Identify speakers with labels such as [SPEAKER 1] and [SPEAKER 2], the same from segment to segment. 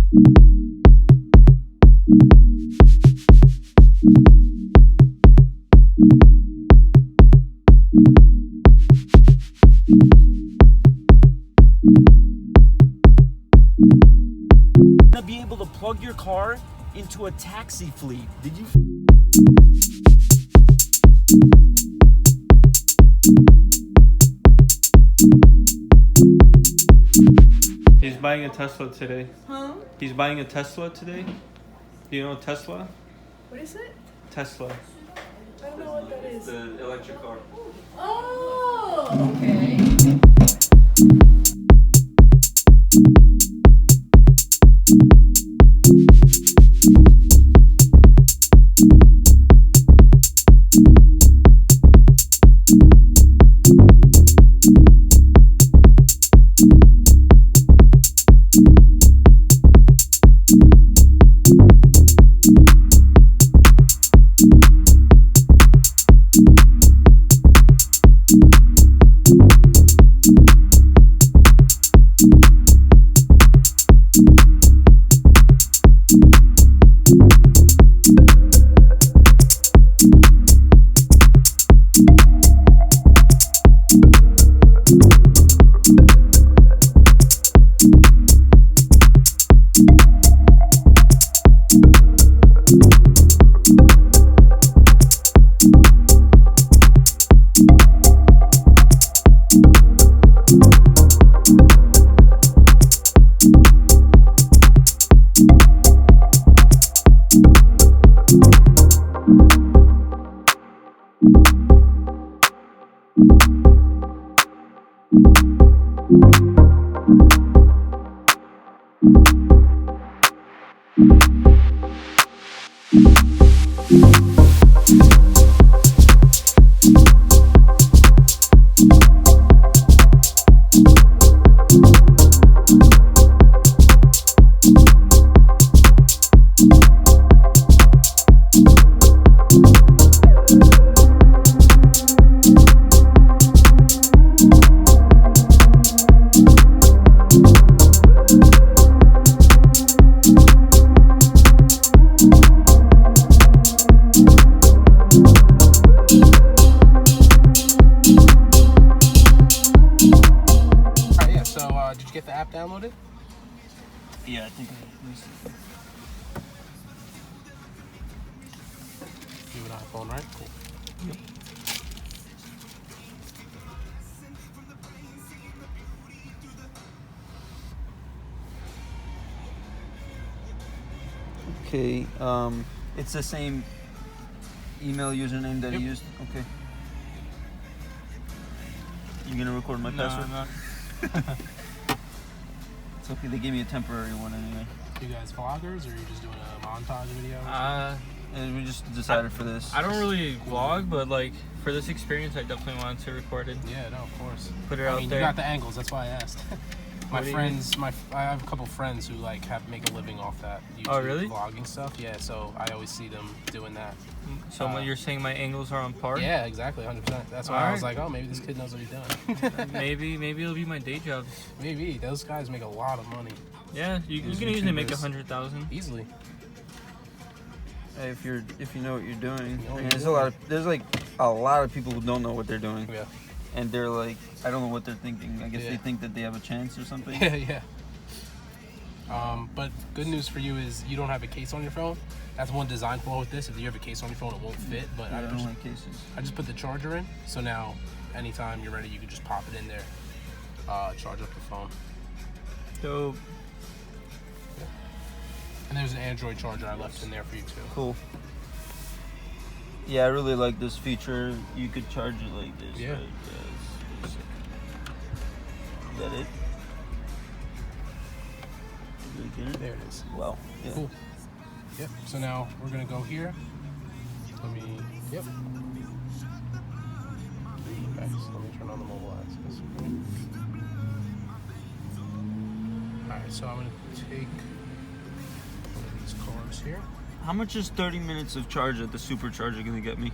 [SPEAKER 1] To be able to plug your car into a taxi fleet. Did you?
[SPEAKER 2] He's buying a Tesla today.
[SPEAKER 3] Huh?
[SPEAKER 2] He's buying a Tesla today. Do you know Tesla?
[SPEAKER 3] What is it?
[SPEAKER 2] Tesla.
[SPEAKER 3] I don't know what that is.
[SPEAKER 2] The electric car.
[SPEAKER 3] Oh, okay.
[SPEAKER 4] Did you get the app downloaded?
[SPEAKER 1] Yeah, I think I see.
[SPEAKER 4] You have an iPhone, right? Cool.
[SPEAKER 1] Yep. Okay, it's the same email username that
[SPEAKER 4] Yep.
[SPEAKER 1] he used? Okay. You gonna record my password?
[SPEAKER 4] No.
[SPEAKER 1] It's okay, they gave me a temporary one anyway.
[SPEAKER 4] You guys vloggers, or are you just doing a montage video?
[SPEAKER 1] And we just decided for this.
[SPEAKER 2] I don't really vlog, but like for this experience, I definitely wanted to record it.
[SPEAKER 4] Yeah, no, of course.
[SPEAKER 2] Put it out
[SPEAKER 4] You
[SPEAKER 2] there.
[SPEAKER 4] got the angles. That's why I asked.
[SPEAKER 2] What do you mean?
[SPEAKER 4] I have a couple friends who like make a living off that YouTube
[SPEAKER 2] Oh, really?
[SPEAKER 4] vlogging stuff. Yeah, so I always see them doing that.
[SPEAKER 2] So you're saying my angles are on par?
[SPEAKER 4] Yeah, exactly, 100%. That's why I was like, oh, maybe this kid knows what he's doing.
[SPEAKER 2] maybe it'll be my day job.
[SPEAKER 4] Maybe those guys make a lot of money
[SPEAKER 2] Yeah, you
[SPEAKER 1] Those
[SPEAKER 2] can easily make
[SPEAKER 1] YouTubers.
[SPEAKER 2] 100,000.
[SPEAKER 4] easily.
[SPEAKER 1] Hey, if you know what you're doing.
[SPEAKER 4] know what
[SPEAKER 1] And
[SPEAKER 4] you're
[SPEAKER 1] there's like a lot of people who don't know what they're doing.
[SPEAKER 4] Yeah.
[SPEAKER 1] And they're like, I don't know what they're thinking. I guess
[SPEAKER 4] Yeah.
[SPEAKER 1] they think that they have a chance or something.
[SPEAKER 4] Yeah. But good news for you is you don't have a case on your phone. That's one design flaw with this. If you have a case on your phone, it won't fit. But
[SPEAKER 1] I don't like cases.
[SPEAKER 4] I just put the charger in, so now anytime you're ready, you can just pop it in there, charge up the phone.
[SPEAKER 2] So
[SPEAKER 4] And there's an Android charger I left in there for you too.
[SPEAKER 1] Cool. Yeah, I really like this feature. You could charge it like this.
[SPEAKER 4] Yeah.
[SPEAKER 1] Right? Is that it? Did we get it?
[SPEAKER 4] There it is.
[SPEAKER 1] Wow. Yeah.
[SPEAKER 4] Cool. Yep. So now we're gonna go here. Yep. Okay. So let me turn on the mobile access. All right. So I'm gonna take one of these cars here.
[SPEAKER 1] How much is 30 minutes of charge at the supercharger gonna get me?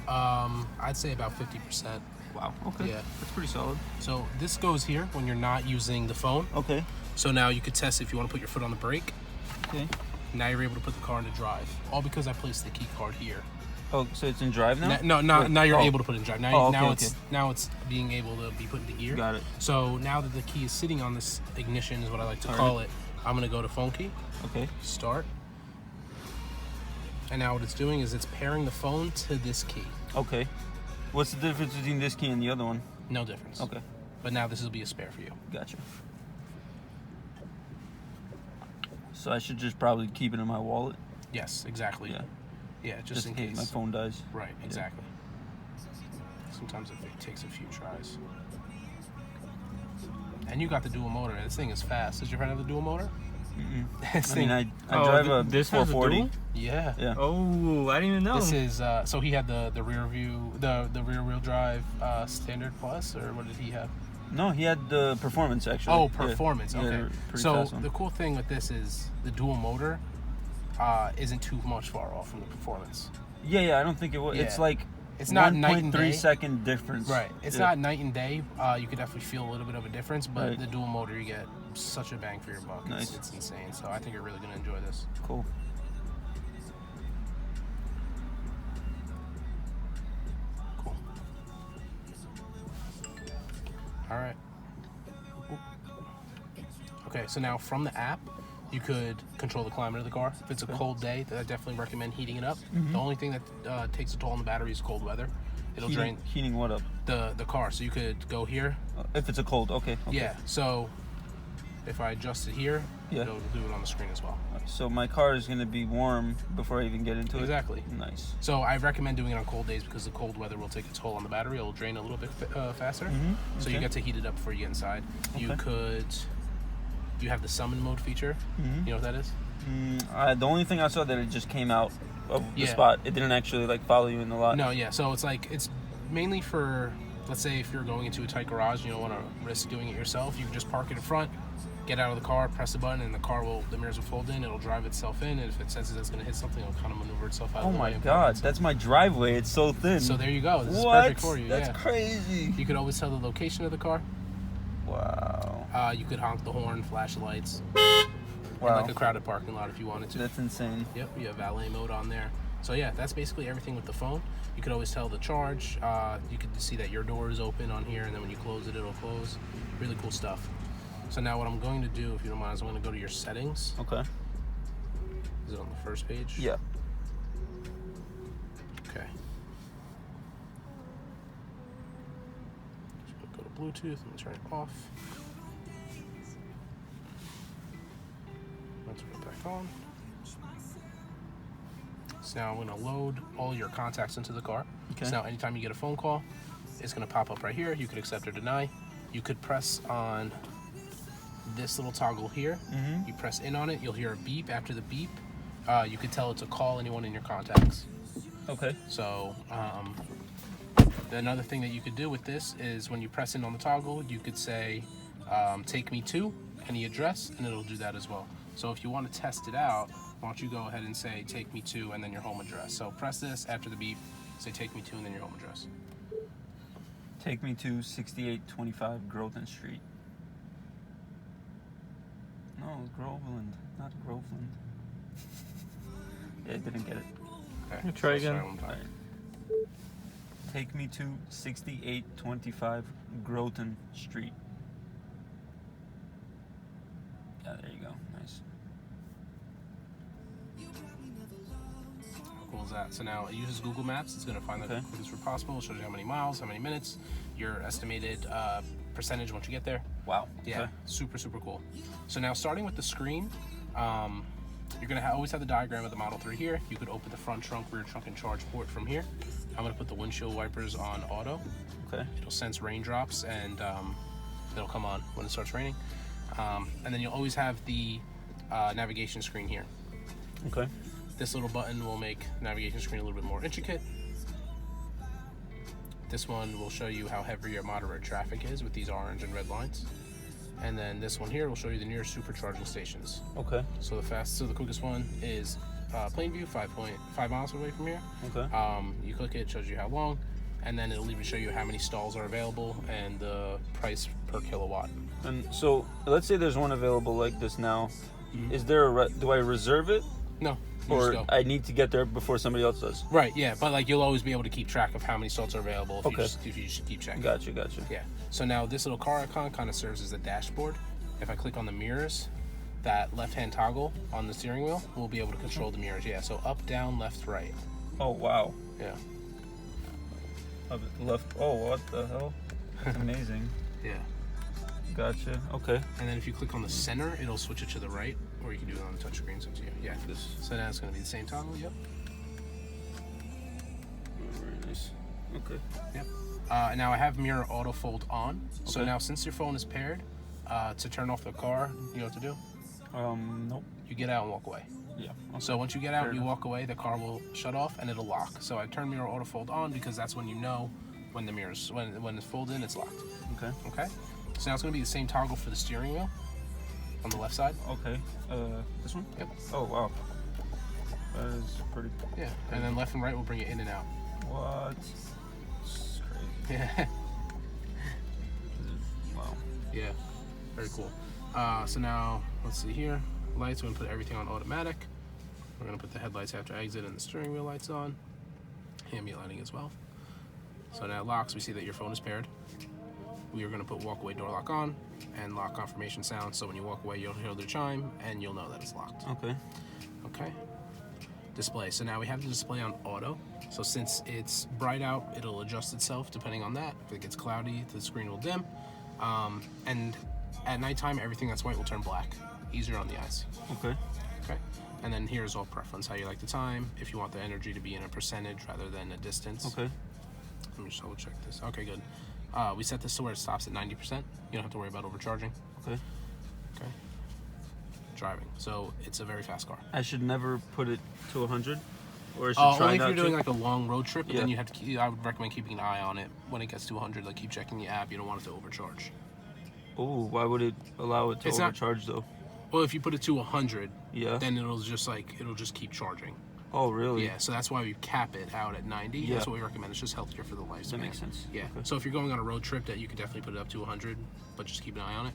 [SPEAKER 4] I'd say about 50%.
[SPEAKER 1] Wow. Okay.
[SPEAKER 4] Yeah.
[SPEAKER 1] That's pretty solid.
[SPEAKER 4] So this goes here when you're not using the phone.
[SPEAKER 1] Okay.
[SPEAKER 4] So now you could test if you want to put your foot on the brake.
[SPEAKER 1] Okay.
[SPEAKER 4] Now you're able to put the car into drive. All because I placed the key card here.
[SPEAKER 1] Oh, so it's in drive now?
[SPEAKER 4] Now you're
[SPEAKER 1] Oh.
[SPEAKER 4] able to put it in drive. Now,
[SPEAKER 1] Oh, okay,
[SPEAKER 4] now it's being able to be put into gear.
[SPEAKER 1] Got it.
[SPEAKER 4] So now that the key is sitting on this ignition, is what I like to call it. I'm gonna go to phone key,
[SPEAKER 1] Okay.
[SPEAKER 4] start, and now what it's doing is it's pairing the phone to this key.
[SPEAKER 1] Okay. What's the difference between this key and the other one?
[SPEAKER 4] No difference.
[SPEAKER 1] Okay.
[SPEAKER 4] But now this will be a spare for you.
[SPEAKER 1] Gotcha. So I should just probably keep it in my wallet.
[SPEAKER 4] Yes, exactly.
[SPEAKER 1] Yeah.
[SPEAKER 4] Yeah, just in case.
[SPEAKER 1] my phone dies.
[SPEAKER 4] Right, exactly. Sometimes it takes a few tries. And you got the dual motor. This thing is fast. Does your friend have the dual motor? This
[SPEAKER 1] I mean,
[SPEAKER 4] thing-
[SPEAKER 1] I drive a
[SPEAKER 2] this has a
[SPEAKER 1] 440.
[SPEAKER 2] dual?
[SPEAKER 4] Yeah.
[SPEAKER 1] Yeah.
[SPEAKER 2] Oh, I didn't even know.
[SPEAKER 4] This is so he had the rear view, the rear wheel drive standard plus, or what did he have?
[SPEAKER 1] No, he had the performance actually.
[SPEAKER 4] Oh,
[SPEAKER 1] Yeah.
[SPEAKER 4] performance.
[SPEAKER 1] Yeah,
[SPEAKER 4] Okay.
[SPEAKER 1] pretty
[SPEAKER 4] So
[SPEAKER 1] fast one.
[SPEAKER 4] the cool thing with this is the dual motor isn't too much far off from the performance.
[SPEAKER 1] Yeah, I don't think it was.
[SPEAKER 4] Yeah.
[SPEAKER 1] It's like
[SPEAKER 4] It's not night and
[SPEAKER 1] 1.3
[SPEAKER 4] day.
[SPEAKER 1] second difference.
[SPEAKER 4] Right. It's
[SPEAKER 1] Yeah.
[SPEAKER 4] not night and day. You could definitely feel a little bit of a difference, but
[SPEAKER 1] Right.
[SPEAKER 4] the dual motor, you get such a bang for your buck.
[SPEAKER 1] Nice.
[SPEAKER 4] It's insane. So I think you're really going to enjoy this.
[SPEAKER 1] Cool.
[SPEAKER 4] Cool. All right. Okay, so now from the app, you could control the climate of the car. If it's a cold day, I definitely recommend heating it up. The only thing that takes a toll on the battery is cold weather. It'll drain
[SPEAKER 1] Heating what up?
[SPEAKER 4] the car. So you could go here.
[SPEAKER 1] If it's a cold, okay.
[SPEAKER 4] Yeah, so if I adjust it here,
[SPEAKER 1] Yeah.
[SPEAKER 4] it'll do it on the screen as well.
[SPEAKER 1] So my car is gonna be warm before I even get into it.
[SPEAKER 4] Exactly.
[SPEAKER 1] Nice.
[SPEAKER 4] So I recommend doing it on cold days because the cold weather will take a toll on the battery. It'll drain a little bit faster. So you
[SPEAKER 1] Okay.
[SPEAKER 4] get to heat it up before you get inside. You have the summon mode feature. You know what that is?
[SPEAKER 1] The only thing I saw that it just came out of the
[SPEAKER 4] Yeah.
[SPEAKER 1] spot. It didn't actually like follow you in the lot.
[SPEAKER 4] No, yeah. So it's mainly for, let's say if you're going into a tight garage, you don't want to risk doing it yourself. You can just park it in front, get out of the car, press the button, and the mirrors will fold in. It'll drive itself in, and if it senses it's going to hit something, it'll kind of maneuver itself out
[SPEAKER 1] Oh
[SPEAKER 4] of the way.
[SPEAKER 1] my
[SPEAKER 4] and
[SPEAKER 1] god,
[SPEAKER 4] park it.
[SPEAKER 1] that's my driveway. It's so thin.
[SPEAKER 4] So there you go. This
[SPEAKER 1] what?
[SPEAKER 4] is perfect for you.
[SPEAKER 1] That's
[SPEAKER 4] yeah.
[SPEAKER 1] crazy.
[SPEAKER 4] You could always tell the location of the car.
[SPEAKER 1] Wow.
[SPEAKER 4] You could honk the horn, flash the lights,
[SPEAKER 1] Wow.
[SPEAKER 4] in like a crowded parking lot if you wanted to.
[SPEAKER 1] That's insane.
[SPEAKER 4] Yep, you have valet mode on there. So yeah, that's basically everything with the phone. You could always tell the charge. You could see that your door is open on here, and then when you close it, it'll close. Really cool stuff. So now what I'm going to do, if you don't mind, is I'm going to go to your settings.
[SPEAKER 1] Okay.
[SPEAKER 4] Is it on the first page?
[SPEAKER 1] Yeah.
[SPEAKER 4] Okay. Just go to Bluetooth and turn it off. Let's put it back on. So now I'm going to load all your contacts into the car.
[SPEAKER 1] Okay.
[SPEAKER 4] So now anytime you get a phone call, it's going to pop up right here. You could accept or deny. You could press on this little toggle here. You press in on it, you'll hear a beep. After the beep, you could tell it to call anyone in your contacts.
[SPEAKER 1] Okay.
[SPEAKER 4] So another thing that you could do with this is when you press in on the toggle, you could say take me to any address, and it'll do that as well. So if you want to test it out, why don't you go ahead and say take me to and then your home address. So press this after the beep, say take me to and then your home address.
[SPEAKER 1] Take me to 6825 Grothan Street. No, Groveland, not Groveland. Yeah, I didn't get it.
[SPEAKER 4] Okay.
[SPEAKER 2] Try
[SPEAKER 4] so
[SPEAKER 2] again.
[SPEAKER 4] sorry, one time.
[SPEAKER 1] Take me to 6825 Grothan Street. Yeah, there you go. Nice.
[SPEAKER 4] How cool is that? So now it uses Google Maps. It's going to find the
[SPEAKER 1] Okay.
[SPEAKER 4] quickest route possible. It shows you how many miles, how many minutes, your estimated percentage once you get there.
[SPEAKER 1] Wow.
[SPEAKER 4] Yeah,
[SPEAKER 1] Okay.
[SPEAKER 4] super cool. So now starting with the screen, you're gonna always have the diagram of the Model 3 here. You could open the front trunk, rear trunk, and charge port from here. I'm gonna put the windshield wipers on auto.
[SPEAKER 1] Okay.
[SPEAKER 4] It'll sense raindrops and it'll come on when it starts raining. And then you'll always have the navigation screen here.
[SPEAKER 1] Okay.
[SPEAKER 4] This little button will make the navigation screen a little bit more intricate. This one will show you how heavy or moderate traffic is with these orange and red lines. And then this one here will show you the nearest supercharging stations.
[SPEAKER 1] Okay.
[SPEAKER 4] So the quickest one is Plainview, 5.5 miles away from here.
[SPEAKER 1] Okay.
[SPEAKER 4] You click it, shows you how long, and then it'll even show you how many stalls are available and the price per kilowatt.
[SPEAKER 1] And so, let's say there's one available like this now.
[SPEAKER 4] Mhm.
[SPEAKER 1] Is there do I reserve it,
[SPEAKER 4] No. You
[SPEAKER 1] or
[SPEAKER 4] just go.
[SPEAKER 1] I need to get there before somebody else does?
[SPEAKER 4] Right, yeah, but like you'll always be able to keep track of how many slots are available
[SPEAKER 1] Okay.
[SPEAKER 4] if you just keep checking.
[SPEAKER 1] Gotcha.
[SPEAKER 4] Yeah. So now this little car icon kind of serves as a dashboard. If I click on the mirrors, that left-hand toggle on the steering wheel, we'll be able to control the mirrors. Yeah. So up, down, left, right.
[SPEAKER 1] Oh wow.
[SPEAKER 4] Yeah.
[SPEAKER 1] Of it left. Oh, what the hell? That's amazing.
[SPEAKER 4] Yeah.
[SPEAKER 1] Gotcha. Okay.
[SPEAKER 4] And then if you click on the center, it'll switch it to the right, or you can do it on the touchscreen. So it's you. Yeah.
[SPEAKER 1] This.
[SPEAKER 4] So now it's going to be the same toggle. Yep.
[SPEAKER 1] Very nice. Okay.
[SPEAKER 4] Yep. Now I have mirror auto fold on. So
[SPEAKER 1] Okay.
[SPEAKER 4] now since your phone is paired, to turn off the car, you know what to do?
[SPEAKER 1] Nope.
[SPEAKER 4] You get out and walk away.
[SPEAKER 1] Yeah.
[SPEAKER 4] So once you get out
[SPEAKER 1] Fair
[SPEAKER 4] and you
[SPEAKER 1] enough.
[SPEAKER 4] walk away, the car will shut off and it'll lock. So I turn mirror auto fold on because that's when you know when the mirrors when it's folded in, it's locked.
[SPEAKER 1] Okay.
[SPEAKER 4] Okay. So now it's going to be the same toggle for the steering wheel on the left side.
[SPEAKER 1] Okay. This one?
[SPEAKER 4] Yep.
[SPEAKER 1] Oh wow. That is pretty.
[SPEAKER 4] Yeah. And then left and right will bring it in and out.
[SPEAKER 1] What? It's crazy.
[SPEAKER 4] Yeah.
[SPEAKER 1] Wow.
[SPEAKER 4] Yeah. Very cool. So now let's see here. Lights. We're going to put everything on automatic. We're going to put the headlights after exit and the steering wheel lights on. Ambient lighting as well. So now it locks. We see that your phone is paired. We are going to put walk away door lock on and lock confirmation sound. So when you walk away, you'll hear the chime and you'll know that it's locked.
[SPEAKER 1] Okay.
[SPEAKER 4] Okay. Display. So now we have the display on auto. So since it's bright out, it'll adjust itself depending on that. If it gets cloudy, the screen will dim. And at nighttime, everything that's white will turn black. Easier on the eyes.
[SPEAKER 1] Okay.
[SPEAKER 4] Okay. And then here's all preference, how you like the time. If you want the energy to be in a percentage rather than a distance.
[SPEAKER 1] Okay.
[SPEAKER 4] Let me just double check this. Okay, good. We set this to where it stops at 90%. You don't have to worry about overcharging.
[SPEAKER 1] Okay.
[SPEAKER 4] Okay. Driving. So it's a very fast car.
[SPEAKER 1] I should never put it to 100, or I should
[SPEAKER 4] Oh,
[SPEAKER 1] try
[SPEAKER 4] only if
[SPEAKER 1] not
[SPEAKER 4] you're doing
[SPEAKER 1] to.
[SPEAKER 4] like a long road trip,
[SPEAKER 1] Yeah.
[SPEAKER 4] then you have to. I would recommend keeping an eye on it when it gets to 100. Like keep checking the app. You don't want it to overcharge.
[SPEAKER 1] Oh, why would it allow it to
[SPEAKER 4] It's not-
[SPEAKER 1] overcharge though?
[SPEAKER 4] Well, if you put it to 100,
[SPEAKER 1] Yeah.
[SPEAKER 4] then it'll just keep charging.
[SPEAKER 1] Oh, really?
[SPEAKER 4] Yeah, so that's why we cap it out at 90.
[SPEAKER 1] Yeah.
[SPEAKER 4] That's what we recommend. It's just healthier for the lifespan.
[SPEAKER 1] That makes sense.
[SPEAKER 4] Yeah.
[SPEAKER 1] Okay.
[SPEAKER 4] So if you're going on a road trip, that you could definitely put it up to 100, but just keep an eye on it.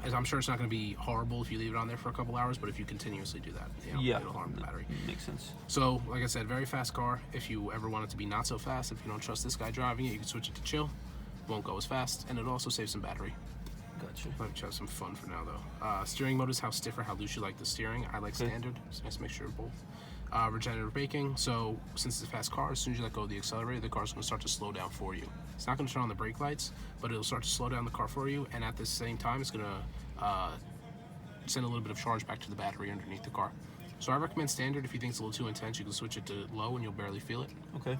[SPEAKER 4] As I'm sure it's not going to be horrible if you leave it on there for a couple hours, but if you continuously do that, you know,
[SPEAKER 1] Yeah.
[SPEAKER 4] it'll harm the battery.
[SPEAKER 1] Makes sense.
[SPEAKER 4] So, like I said, very fast car. If you ever want it to be not so fast, if you don't trust this guy driving it, you can switch it to chill. Won't go as fast, and it'll also save some battery.
[SPEAKER 1] Gotcha.
[SPEAKER 4] Let me have some fun for now, though. Steering mode is how stiff or how loose you like the steering. I like
[SPEAKER 1] Okay.
[SPEAKER 4] standard. It's nice to make sure of both. Regenerative braking. So since it's a fast car, as soon as you let go of the accelerator, the car's going to start to slow down for you. It's not going to turn on the brake lights, but it'll start to slow down the car for you. And at the same time, it's going to send a little bit of charge back to the battery underneath the car. So I recommend standard. If you think it's a little too intense, you can switch it to low and you'll barely feel it.
[SPEAKER 1] Okay.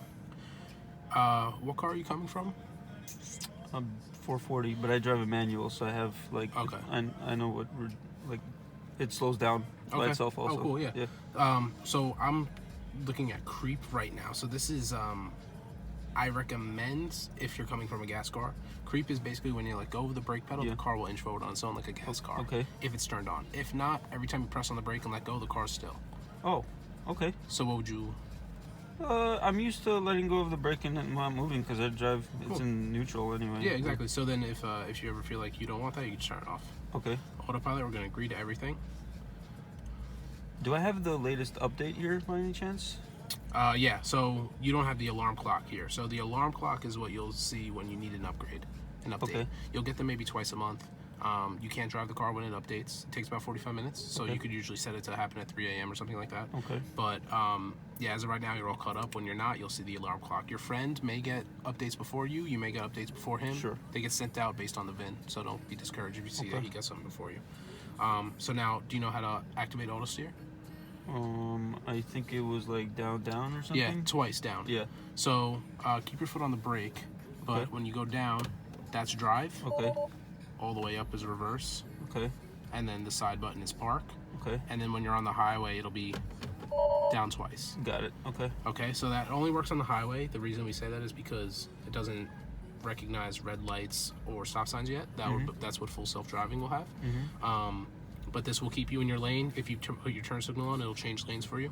[SPEAKER 4] What car are you coming from?
[SPEAKER 1] 440, but I drive a manual, so I have like.
[SPEAKER 4] Okay.
[SPEAKER 1] I know what like. It slows down by
[SPEAKER 4] Okay.
[SPEAKER 1] itself also.
[SPEAKER 4] Oh, cool, yeah. So I'm looking at Creep right now. So this is, I recommend if you're coming from a gas car. Creep is basically when you let go of the brake pedal,
[SPEAKER 1] Yeah.
[SPEAKER 4] the car will inch forward on its own like a gas car.
[SPEAKER 1] Okay.
[SPEAKER 4] If it's turned on. If not, every time you press on the brake and let go, the car's still.
[SPEAKER 1] Oh. Okay.
[SPEAKER 4] So what would you?
[SPEAKER 1] I'm used to letting go of the brake and not moving because I drive. It's
[SPEAKER 4] Cool.
[SPEAKER 1] in neutral anyway.
[SPEAKER 4] Yeah, exactly. So then if you ever feel like you don't want that, you can just turn it off.
[SPEAKER 1] Okay.
[SPEAKER 4] Autopilot, we're gonna agree to everything.
[SPEAKER 1] Do I have the latest update here by any chance?
[SPEAKER 4] Yeah, so you don't have the alarm clock here. So the alarm clock is what you'll see when you need an upgrade, an update.
[SPEAKER 1] Okay.
[SPEAKER 4] You'll get them maybe twice a month. You can't drive the car when it updates. It takes about 45 minutes, so
[SPEAKER 1] Okay.
[SPEAKER 4] you could usually set it to happen at 3 a.m. or something like that.
[SPEAKER 1] Okay.
[SPEAKER 4] But yeah, as of right now, you're all caught up. When you're not, you'll see the alarm clock. Your friend may get updates before you. You may get updates before him.
[SPEAKER 1] Sure.
[SPEAKER 4] They get sent out based on the VIN, so don't be discouraged if you see that
[SPEAKER 1] Okay.
[SPEAKER 4] he gets something before you. So now, do you know how to activate auto steer?
[SPEAKER 1] I think it was like down or something.
[SPEAKER 4] Yeah, twice down.
[SPEAKER 1] Yeah.
[SPEAKER 4] So keep your foot on the brake, but
[SPEAKER 1] Okay.
[SPEAKER 4] when you go down, that's drive.
[SPEAKER 1] Okay.
[SPEAKER 4] All the way up is reverse,
[SPEAKER 1] Okay.
[SPEAKER 4] and then the side button is park.
[SPEAKER 1] Okay.
[SPEAKER 4] And then when you're on the highway, it'll be down twice.
[SPEAKER 1] Got it. Okay.
[SPEAKER 4] Okay, so that only works on the highway. The reason we say that is because it doesn't recognize red lights or stop signs yet. That's what full self-driving will have. But this will keep you in your lane. If you put your turn signal on, it'll change lanes for you.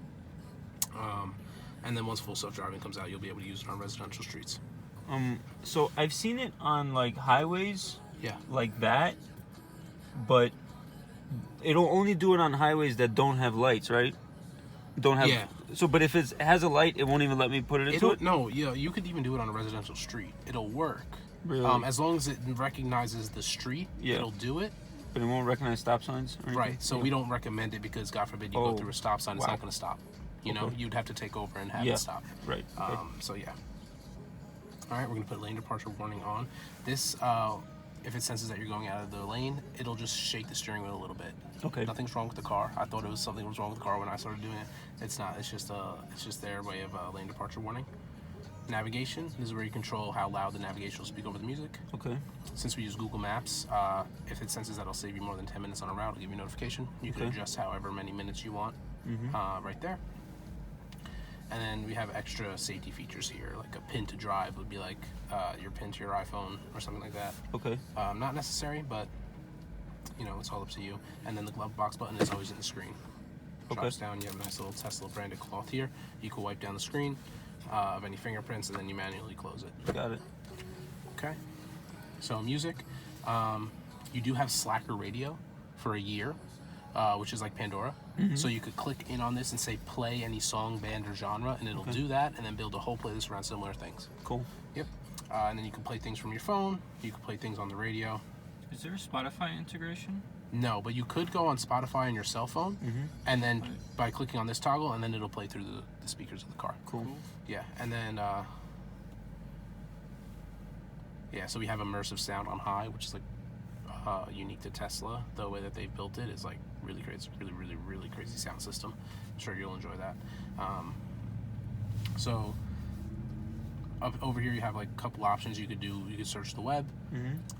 [SPEAKER 4] And then once full self-driving comes out, you'll be able to use it on residential streets.
[SPEAKER 1] So I've seen it on like highways
[SPEAKER 4] Yeah.
[SPEAKER 1] like that, but it'll only do it on highways that don't have lights, right? Don't have.
[SPEAKER 4] Yeah.
[SPEAKER 1] So, but if it has a light, it won't even let me put it into it.
[SPEAKER 4] No, yeah, you could even do it on a residential street. It'll work.
[SPEAKER 1] Really?
[SPEAKER 4] As long as it recognizes the street,
[SPEAKER 1] Yeah.
[SPEAKER 4] it'll do it.
[SPEAKER 1] But it won't recognize stop signs. Or anything?
[SPEAKER 4] Right. So
[SPEAKER 1] Yeah.
[SPEAKER 4] we don't recommend it because, God forbid, you
[SPEAKER 1] Oh,
[SPEAKER 4] go through a stop sign, it's
[SPEAKER 1] wow.
[SPEAKER 4] not going to stop. You know,
[SPEAKER 1] Okay.
[SPEAKER 4] you'd have to take over and have
[SPEAKER 1] Yeah.
[SPEAKER 4] it stop.
[SPEAKER 1] Right. Okay.
[SPEAKER 4] So yeah. All right, we're gonna put lane departure warning on. This, if it senses that you're going out of the lane, it'll just shake the steering wheel a little bit.
[SPEAKER 1] Okay.
[SPEAKER 4] Nothing's wrong with the car. I thought it was something was wrong with the car when I started doing it. It's not. It's just their way of lane departure warning. Navigation. This is where you control how loud the navigation will speak over the music.
[SPEAKER 1] Okay.
[SPEAKER 4] Since we use Google Maps, if it senses that it'll save you more than 10 minutes on a route, it'll give you a notification. You can
[SPEAKER 1] Okay.
[SPEAKER 4] adjust however many minutes you want right there. And then we have extra safety features here, like a pin to drive would be like your pin to your iPhone or something like that.
[SPEAKER 1] Okay.
[SPEAKER 4] Not necessary, but you know, it's all up to you. And then the glove box button is always in the screen. Drops down, you have a nice little Tesla branded cloth here. You can wipe down the screen of any fingerprints and then you manually close it.
[SPEAKER 1] Got it.
[SPEAKER 4] Okay. So music, you do have Slacker radio for a year, which is like Pandora. So you could click in on this and say play any song, band, or genre, and it'll do that, and then build a whole playlist around similar things.
[SPEAKER 1] Cool.
[SPEAKER 4] Yep. And then you can play things from your phone. You can play things on the radio.
[SPEAKER 2] Is there a Spotify integration?
[SPEAKER 4] No, but you could go on Spotify on your cell phone, and then by clicking on this toggle, and then it'll play through the speakers of the car.
[SPEAKER 1] Cool.
[SPEAKER 4] Yeah, and then yeah, so we have immersive sound on high, which is like unique to Tesla. The way that they built it is like really great. It's really, really, really crazy sound system. I'm sure you'll enjoy that. So up over here, you have like a couple options you could do. You could search the web.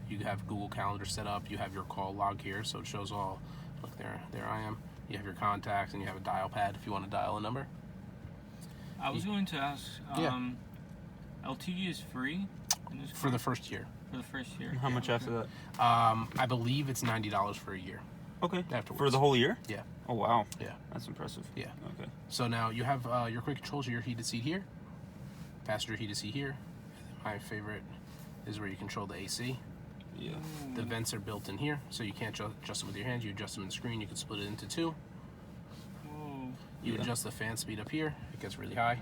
[SPEAKER 4] You have Google Calendar set up. You have your call log here, so it shows all. Look there, there I am. You have your contacts, and you have a dial pad if you want to dial a number.
[SPEAKER 2] I was going to ask.
[SPEAKER 4] Yeah.
[SPEAKER 2] LTE is free in this
[SPEAKER 4] For
[SPEAKER 2] car?
[SPEAKER 4] the first year.
[SPEAKER 2] For the first year.
[SPEAKER 1] How much after that?
[SPEAKER 4] I believe it's $90 for a year.
[SPEAKER 1] Okay.
[SPEAKER 4] Afterwards.
[SPEAKER 1] For the whole year?
[SPEAKER 4] Yeah.
[SPEAKER 1] Oh wow.
[SPEAKER 4] Yeah.
[SPEAKER 1] That's impressive.
[SPEAKER 4] Yeah.
[SPEAKER 1] Okay.
[SPEAKER 4] So now you have your quick controls, your heated seat here, passenger heated seat here. My favorite is where you control the AC.
[SPEAKER 1] Yeah.
[SPEAKER 4] The vents are built in here, so you can't adjust them with your hands. You adjust them in the screen. You can split it into two.
[SPEAKER 2] Whoa.
[SPEAKER 4] You
[SPEAKER 1] Yeah.
[SPEAKER 4] adjust the fan speed up here. It gets really high.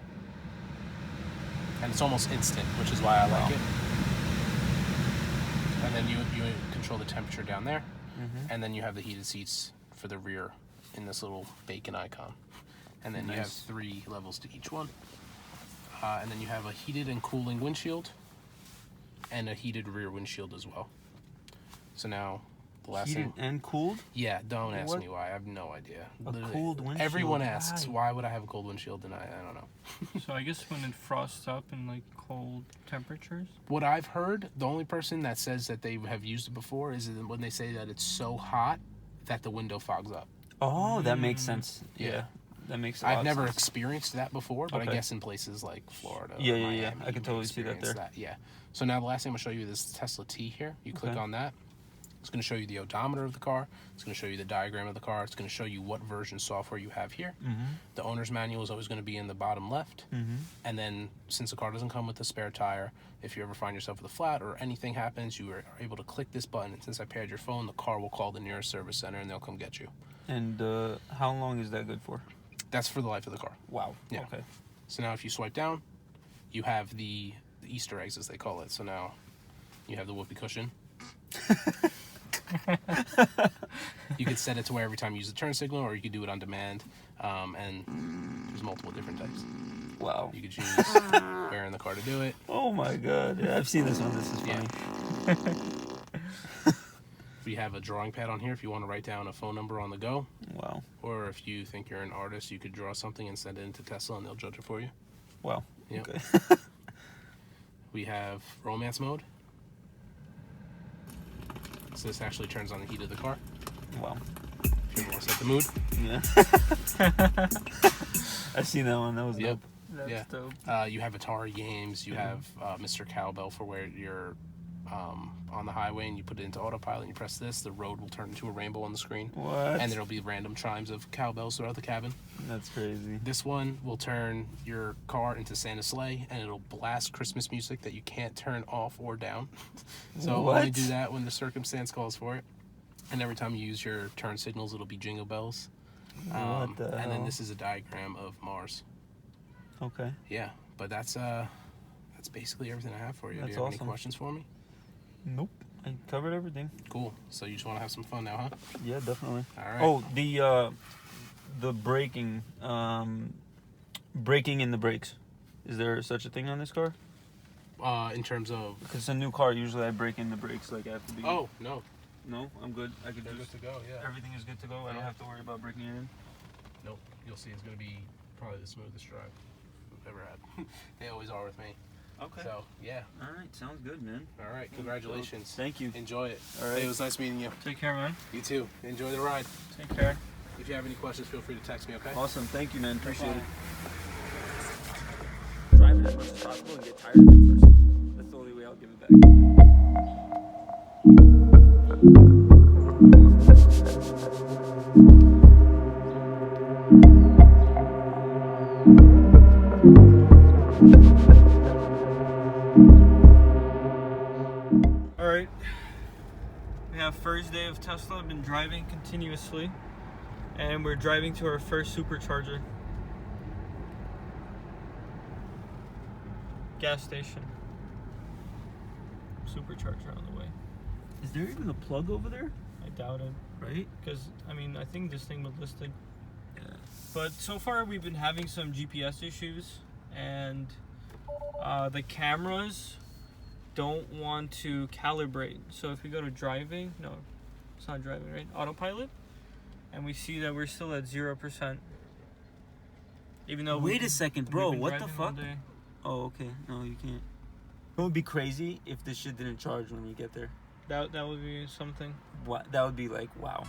[SPEAKER 4] And it's almost instant, which is why I like it. And then you control the temperature down there. And then you have the heated seats for the rear in this little bacon icon. And then you have
[SPEAKER 1] Nice.
[SPEAKER 4] 3 levels to each one. And then you have a heated and cooling windshield and a heated rear windshield as well. So now the last
[SPEAKER 1] Heated
[SPEAKER 4] thing.
[SPEAKER 1] and cooled?
[SPEAKER 4] Yeah, don't ask
[SPEAKER 1] What?
[SPEAKER 4] me why. I have no idea.
[SPEAKER 1] A
[SPEAKER 4] Literally,
[SPEAKER 1] cooled windshield,
[SPEAKER 4] Everyone asks,
[SPEAKER 1] why?
[SPEAKER 4] why would I have a cold windshield? And I don't know.
[SPEAKER 2] So I guess when it frosts up in like cold temperatures.
[SPEAKER 4] What I've heard, the only person that says that they have used it before is when they say that it's so hot that the window fogs up.
[SPEAKER 1] Oh, that makes sense.
[SPEAKER 4] Yeah.
[SPEAKER 1] Yeah. That makes a lot
[SPEAKER 4] I've
[SPEAKER 1] of
[SPEAKER 4] never
[SPEAKER 1] sense.
[SPEAKER 4] experienced that before, but I
[SPEAKER 1] Okay.
[SPEAKER 4] guess in places like Florida,
[SPEAKER 1] Yeah,
[SPEAKER 4] or
[SPEAKER 1] yeah, yeah.
[SPEAKER 4] Miami,
[SPEAKER 1] I can
[SPEAKER 4] you may
[SPEAKER 1] totally see that
[SPEAKER 4] experience
[SPEAKER 1] there.
[SPEAKER 4] Yeah. So now the last thing I'm gonna show you is this Tesla T here. You click
[SPEAKER 1] Okay.
[SPEAKER 4] on that. It's gonna show you the odometer of the car. It's gonna show you the diagram of the car. It's gonna show you what version software you have here. The owner's manual is always gonna be in the bottom left. And then since the car doesn't come with a spare tire, if you ever find yourself with a flat or anything happens, you are able to click this button. And since I paired your phone, the car will call the nearest service center and they'll come get you.
[SPEAKER 1] And how long is that good for?
[SPEAKER 4] That's for the life of the car.
[SPEAKER 1] Wow.
[SPEAKER 4] Yeah.
[SPEAKER 1] Okay.
[SPEAKER 4] So now if you swipe down, you have the Easter eggs, as they call it. So now you have the whoopee cushion. You could set it to where every time you use the turn signal, or you could do it on demand. And there's multiple different types.
[SPEAKER 1] Wow.
[SPEAKER 4] You could choose where in the car to do it.
[SPEAKER 1] Oh my god. Yeah, I've seen this one. This is funny.
[SPEAKER 4] Yeah. We have a drawing pad on here if you want to write down a phone number on the go.
[SPEAKER 1] Wow.
[SPEAKER 4] Or if you think you're an artist, you could draw something and send it into Tesla and they'll judge it for you.
[SPEAKER 1] Wow.
[SPEAKER 4] Yep.
[SPEAKER 1] Okay.
[SPEAKER 4] We have romance mode. So this actually turns on the heat of the car.
[SPEAKER 1] Wow.
[SPEAKER 4] If you want to set the mood.
[SPEAKER 1] Yeah. I've seen that one. That was
[SPEAKER 4] Yep.
[SPEAKER 1] dope.
[SPEAKER 2] That's
[SPEAKER 4] Yeah.
[SPEAKER 2] dope.
[SPEAKER 4] You have Atari games. You have Mr. Cowbell for where you're on the highway and you put it into autopilot and you press this. The road will turn into a rainbow on the screen.
[SPEAKER 1] What?
[SPEAKER 4] And there'll be random chimes of cowbells throughout the cabin.
[SPEAKER 1] That's crazy.
[SPEAKER 4] This one will turn your car into Santa's sleigh and it'll blast Christmas music that you can't turn off or down. So only
[SPEAKER 1] What?
[SPEAKER 4] do that when the circumstance calls for it. And every time you use your turn signals, it'll be jingle bells.
[SPEAKER 1] What the
[SPEAKER 4] And then
[SPEAKER 1] hell?
[SPEAKER 4] this is a diagram of Mars.
[SPEAKER 1] Okay.
[SPEAKER 4] Yeah, but that's basically everything I have for you. Do
[SPEAKER 1] That's
[SPEAKER 4] you have any
[SPEAKER 1] awesome.
[SPEAKER 4] questions for me?
[SPEAKER 1] Nope. I covered everything.
[SPEAKER 4] Cool. So you just want to have some fun now, huh?
[SPEAKER 1] Yeah, definitely.
[SPEAKER 4] All right.
[SPEAKER 1] Oh, the braking, braking in the brakes. Is there such a thing on this car?
[SPEAKER 4] In terms of.
[SPEAKER 1] Because it's a new car. Usually I brake in the brakes. Like I have to be.
[SPEAKER 4] Oh no,
[SPEAKER 1] No, I'm good. I could
[SPEAKER 4] they're
[SPEAKER 1] just.
[SPEAKER 4] good to go. Yeah.
[SPEAKER 1] Everything is good to go. I don't
[SPEAKER 4] Yeah.
[SPEAKER 1] have to worry about breaking it in.
[SPEAKER 4] Nope. You'll see, it's gonna be probably the smoothest drive we've ever had. They always are with me.
[SPEAKER 1] Okay.
[SPEAKER 4] So yeah.
[SPEAKER 1] All right. Sounds good, man.
[SPEAKER 4] All right. Congratulations.
[SPEAKER 1] Thank you.
[SPEAKER 4] Enjoy it.
[SPEAKER 1] All right.
[SPEAKER 4] It was nice meeting you.
[SPEAKER 2] Take care, man.
[SPEAKER 4] You too. Enjoy the ride.
[SPEAKER 2] Take care.
[SPEAKER 4] If you have any questions, feel free to text me. Okay.
[SPEAKER 1] Awesome. Thank you, man. Appreciate it. Drive it as much as possible and get tired of it first. That's the only way I'll give it back.
[SPEAKER 2] All right. We have first day of Tesla. I've been driving continuously, and we're driving to our first supercharger. Gas station. Supercharger on the way.
[SPEAKER 1] Is there even a plug over there?
[SPEAKER 2] I doubt it,
[SPEAKER 1] Right?
[SPEAKER 2] because I mean I think this thing was listed. But so far we've been having some GPS issues, and the cameras don't want to calibrate. So if we go to driving, no, it's not driving, right? Autopilot, and we see that we're still at 0%. Even though
[SPEAKER 1] Wait a second, bro.
[SPEAKER 2] we've been
[SPEAKER 1] What the
[SPEAKER 2] driving all
[SPEAKER 1] fuck?
[SPEAKER 2] day.
[SPEAKER 1] Oh, okay. No, you can't. It would be crazy if this shit didn't charge when we get there.
[SPEAKER 2] That would be something.
[SPEAKER 1] What? That would be like, wow.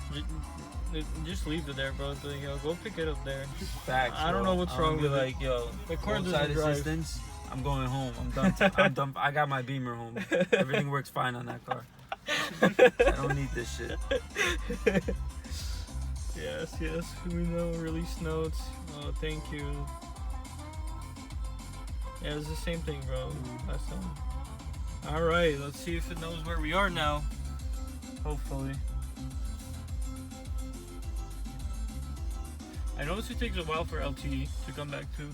[SPEAKER 2] Just leave it there, bro. So, go pick it up there.
[SPEAKER 1] Facts.
[SPEAKER 2] I don't
[SPEAKER 1] bro.
[SPEAKER 2] know what's
[SPEAKER 1] I'm
[SPEAKER 2] wrong
[SPEAKER 1] gonna be
[SPEAKER 2] with it.
[SPEAKER 1] like, yo,
[SPEAKER 2] The car
[SPEAKER 1] roadside
[SPEAKER 2] doesn't drive.
[SPEAKER 1] assistance. I'm going home. I'm done. I'm done. I got my Beamer home. Everything works fine on that car. I don't need this shit.
[SPEAKER 2] Yes, we know. Release notes. Oh, thank you. Yeah, it's the same thing, bro. Last time. Alright, let's see if it knows where we are now. Hopefully. I noticed it takes a while for LTE to come back too.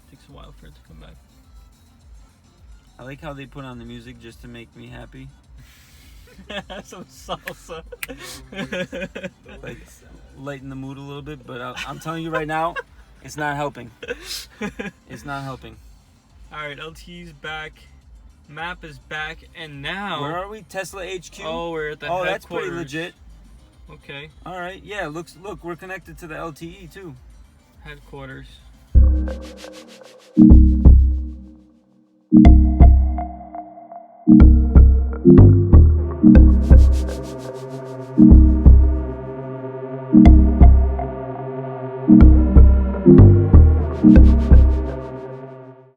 [SPEAKER 2] Takes a while for it to come back.
[SPEAKER 1] I like how they put on the music just to make me happy.
[SPEAKER 2] Some salsa.
[SPEAKER 1] Like, lighten the mood a little bit. But I'm telling you right now, it's not helping. It's not helping.
[SPEAKER 2] Alright, LTE's back. Map is back. And now...
[SPEAKER 1] Where are we? Tesla HQ?
[SPEAKER 2] Oh, we're at the
[SPEAKER 1] Oh,
[SPEAKER 2] headquarters.
[SPEAKER 1] that's pretty legit.
[SPEAKER 2] Okay,
[SPEAKER 1] All right. Yeah, look, we're connected to the LTE too.
[SPEAKER 2] headquarters.